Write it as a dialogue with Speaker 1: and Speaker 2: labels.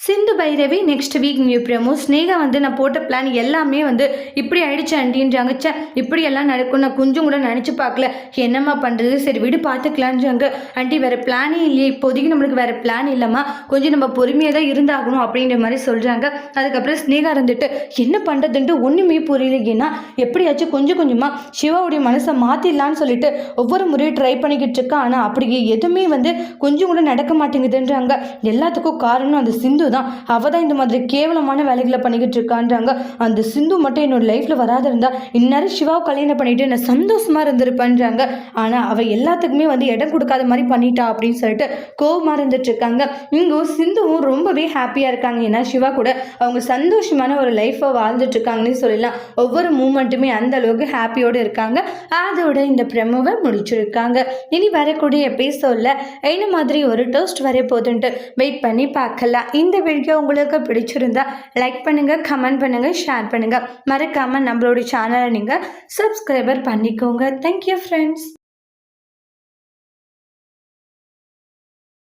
Speaker 1: சிந்து Bhairavi next week new promo. Sneha வந்து நான் போட்ட பிளான் எல்லாமே வந்து இப்படி ஆயிடுச்சு ஆண்டின்றாங்க. இப்படி எல்லாம் நடக்கும் நான் கொஞ்சம் கூட நினச்சி பார்க்கல. என்னம்மா பண்ணுறது, சரி விடு பார்த்துக்கலான்றாங்க. ஆண்டி வேறு பிளானே இல்லையே, இப்போதைக்கு நம்மளுக்கு வேறு பிளான் இல்லைம்மா, கொஞ்சம் நம்ம பொறுமையாக தான் இருந்தாகணும் அப்படின்ற மாதிரி சொல்கிறாங்க. அதுக்கப்புறம் ஸ்னேகா இருந்துட்டு என்ன பண்ணுறதுன்ட்டு ஒன்றுமே புரியல. ஏன்னா எப்படியாச்சும் கொஞ்சம் கொஞ்சமாக சிவாவுடைய மனசை மாற்றிடலான்னு சொல்லிட்டு ஒவ்வொரு முறையும் ட்ரை பண்ணிக்கிட்டு இருக்கா. ஆனால் அப்படியே எதுவுமே வந்து கொஞ்சம் கூட நடக்க மாட்டேங்குதுன்றாங்க. எல்லாத்துக்கும் காரணம் அந்த சிந்து தான். அவள் தான் இந்த மாதிரி கேவலமான வேலைகளை பண்ணிக்கிட்டு இருக்கான்றாங்க. அந்த சிந்து மட்டும் என்னோட லைஃப்பில் வராத இருந்தா இந்நேரம் சிவாவை கல்யாணம் பண்ணிட்டு நான் சந்தோஷமாக இருந்திருப்பேன்றாங்க. ஆனால் அவள் எல்லாத்துக்குமே வந்து இடம் கொடுக்காத மாதிரி பண்ணிட்டா அப்படின்னு சொல்லிட்டு கோவமாக இருந்துட்டு இருக்காங்க. இங்கும் சிந்துவும் ரொம்பவே ஹாப்பியாக இருக்காங்க. ஏன்னா சிவா கூட அவங்க சந்தோஷமான ஒரு லைஃப்பை வாழ்ந்துட்டு இருக்காங்கன்னு சொல்லலாம். ஒவ்வொரு மூமெண்ட்டுமே அந்த அளவுக்கு ஹாப்பியோடு இருக்காங்க. அதோட இந்த ப்ரெமோவை முடிச்சிருக்காங்க. இனி வரக்கூடிய எபிசோடில் என்ன மாதிரி ஒரு டோஸ்ட் வர போதுன்ட்டு வெயிட் பண்ணி பார்க்கலாம். இந்த வீடியோ உங்களுக்கு பிடிச்சிருந்தா லைக் பண்ணுங்கள், கமெண்ட் பண்ணுங்கள், ஷேர் பண்ணுங்கள். மறக்காமல் நம்மளோட சேனலை நீங்கள் சப்ஸ்கிரைபர் பண்ணிக்கோங்க. Thank you friends.